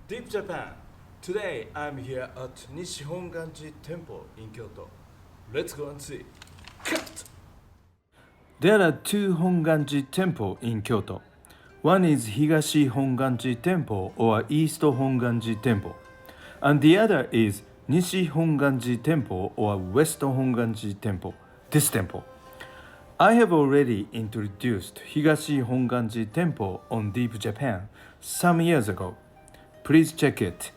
Deep Japan. Today I'm here at Nishi Honganji Temple in Kyoto. Let's go and see. Cut! There are two Honganji temples in Kyoto. One is Higashi Honganji Temple or East Honganji Temple, and the other is Nishi Honganji Temple or West Honganji Temple. This temple. I have already introduced Higashi Honganji Temple on Deep Japan some years ago. Please check it.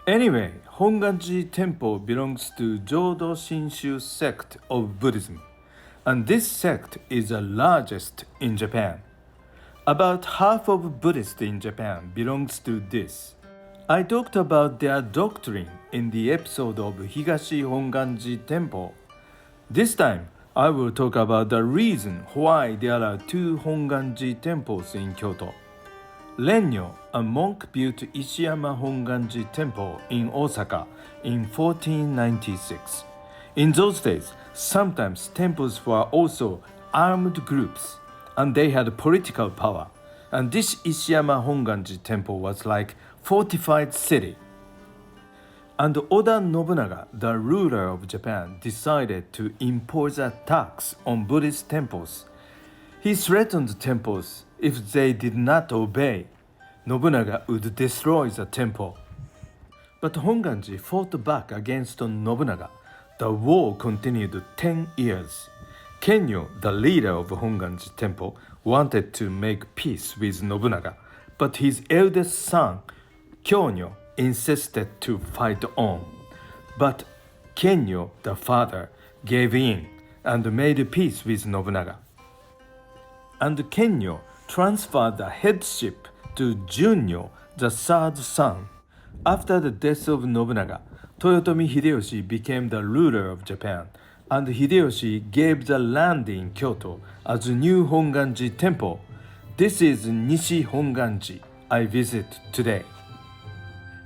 Anyway, Honganji Temple belongs to Jodo Shinshu sect of Buddhism, and this sect is the largest in Japan. About half of Buddhists in Japan belongs to this. I talked about their doctrine in the episode of Higashi Honganji Temple. This time, I will talk about the reason why there are two Honganji temples in Kyoto. Rennyo, a monk built Ishiyama Honganji Temple in Osaka in 1496. In those days, sometimes temples were also armed groups, and they had political power. And this Ishiyama Honganji Temple was like fortified city. And Oda Nobunaga, the ruler of Japan, decided to impose a tax on Buddhist temples. He threatened temples if they did not obey. Nobunaga would destroy the temple. But Honganji fought back against Nobunaga. The war continued 10 years. Kennyo, the leader of Honganji Temple, wanted to make peace with Nobunaga, but his eldest son, Kyonyo, insisted to fight on. But Kennyo, the father, gave in and made peace with Nobunaga. And Kennyo transferred the headship to Junnyo, the third son. After the death of Nobunaga, Toyotomi Hideyoshi became the ruler of Japan, and Hideyoshi gave the land in Kyoto as a new Honganji temple. This is Nishi Honganji I visit today.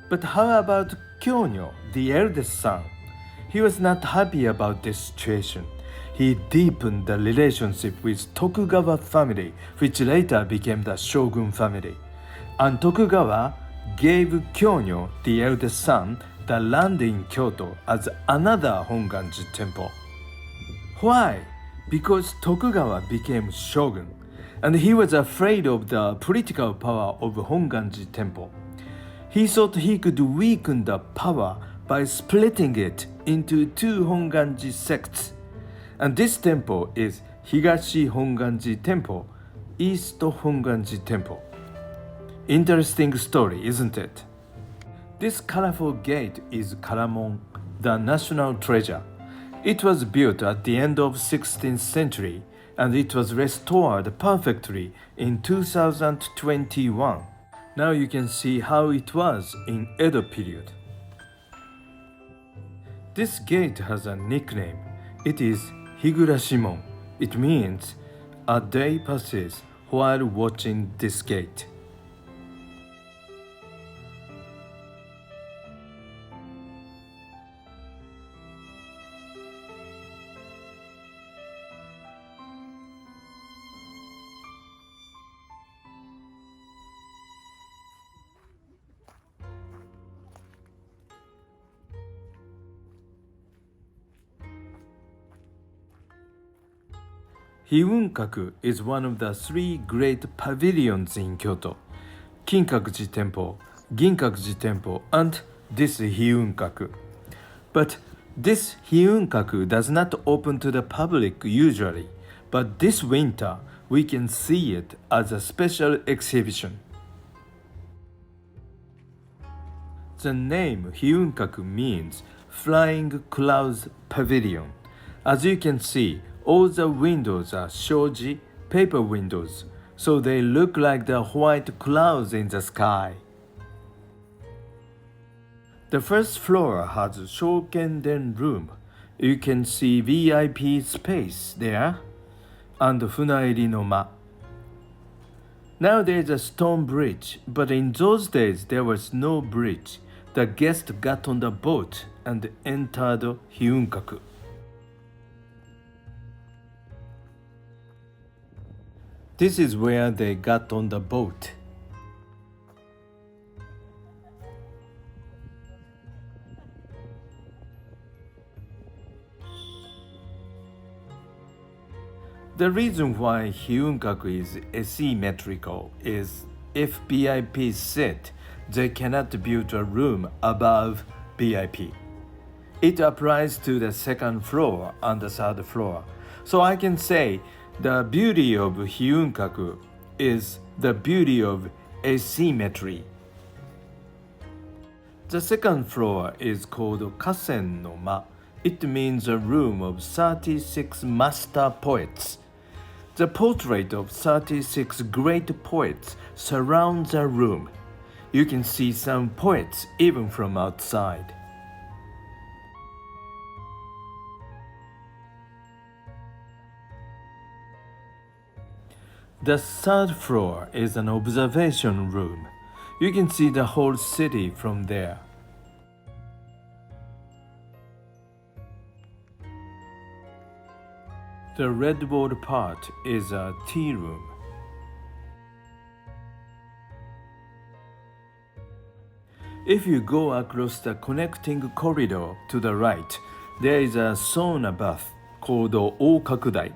But how about Kyonyo, the eldest son? He was not happy about this situation. He deepened the relationship with Tokugawa family, which later became the Shogun family. And Tokugawa gave Kyonyo, the eldest son, the land in Kyoto as another Honganji temple. Why? Because Tokugawa became shogun, and he was afraid of the political power of Honganji temple. He thought he could weaken the power by splitting it into two Honganji sects. And this temple is Higashi Honganji Temple, East Honganji Temple. Interesting story, isn't it? This colorful gate is Karamon, the national treasure. It was built at the end of 16th century, and it was restored perfectly in 2021. Now you can see how it was in Edo period. This gate has a nickname. It is Higurashimon. It means a day passes while watching this gate. Hiunkaku is one of the three great pavilions in Kyoto: Kinkakuji Temple, Ginkakuji Temple, and this Hiunkaku. But this Hiunkaku does not open to the public usually, but this winter we can see it as a special exhibition. The name Hiunkaku means Flying Clouds Pavilion. As you can see, all the windows are shoji, paper windows, so they look like the white clouds in the sky. The first floor has a Shokenden room. You can see VIP space there, and Funairi no Ma. Now there is a stone bridge, but in those days there was no bridge. The guests got on the boat and entered Hiunkaku. This is where they got on the boat. The reason why Hiunkaku is asymmetrical is if VIP sit, they cannot build a room above VIP. It applies to the second floor and the third floor. So I can say the beauty of Hiunkaku is the beauty of asymmetry. The second floor is called Kasen no Ma. It means a room of 36 master poets. The portrait of 36 great poets surrounds the room. You can see some poets even from outside. The third floor is an observation room. You can see the whole city from there. The red walled part is a tea room. If you go across the connecting corridor to the right, there is a sauna bath called Ookakudai.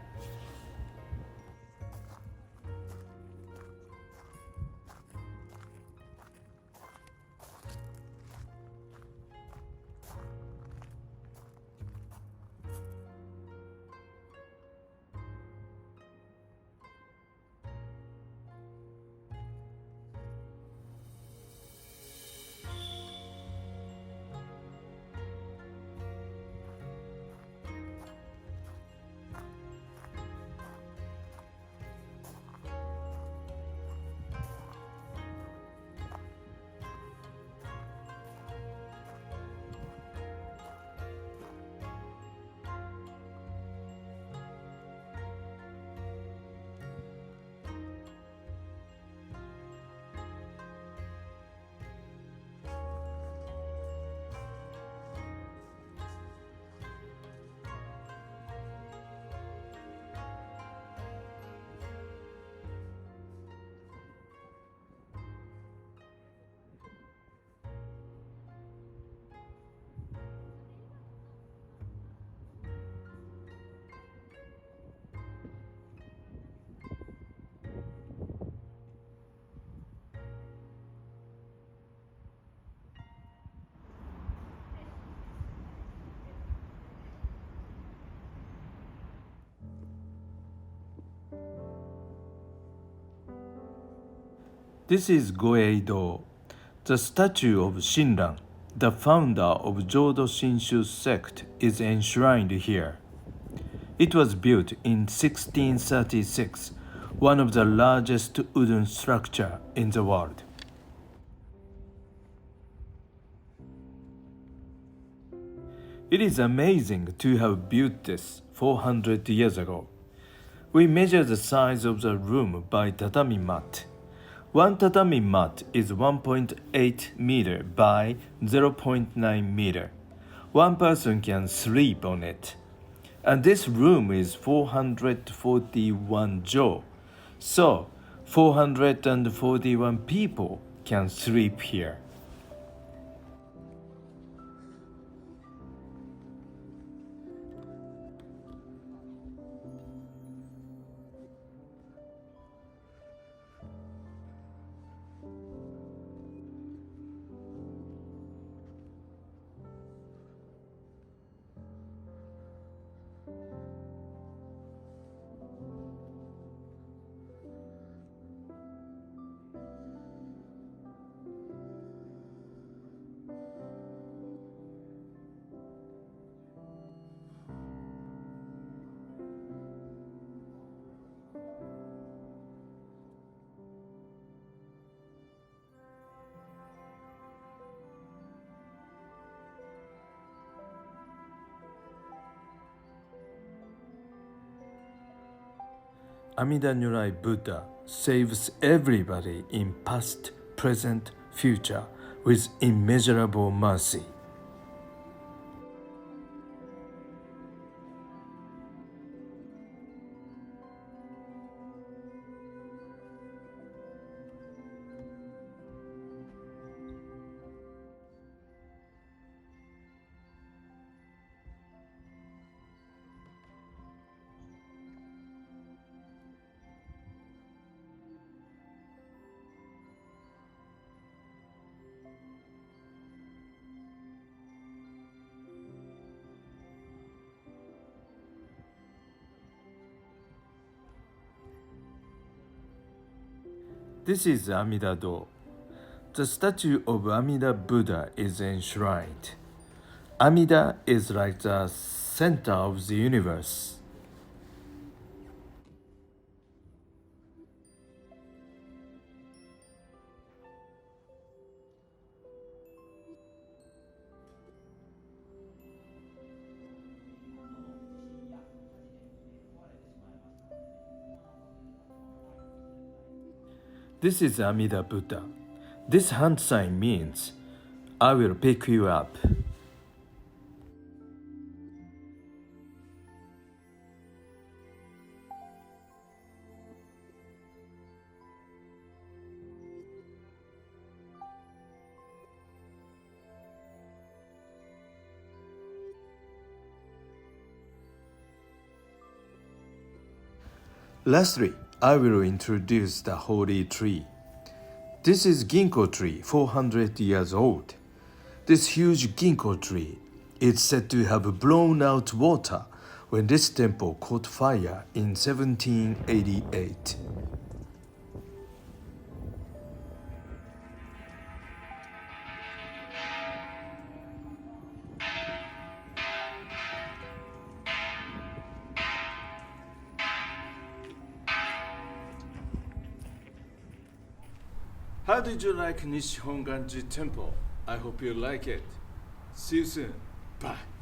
This is Goeido, the statue of Shinran, the founder of Jodo Shinshu sect, is enshrined here. It was built in 1636, one of the largest wooden structures in the world. It is amazing to have built this 400 years ago. We measure the size of the room by tatami mat. One tatami mat is 1.8 meter by 0.9 meter. One person can sleep on it. And this room is 441 jo. So 441 people can sleep here. Amida Buddha saves everybody in past, present, future with immeasurable mercy. This is Amidado. The statue of Amida Buddha is enshrined. Amida is like the center of the universe. This is Amida Buddha. This hand sign means, I will pick you up. Lastly, I will introduce the holy tree. This is ginkgo tree, 400 years old. This huge ginkgo tree is said to have blown out water when this temple caught fire in 1788. How did you like Nishi Honganji Temple? I hope you like it. See you soon. Bye.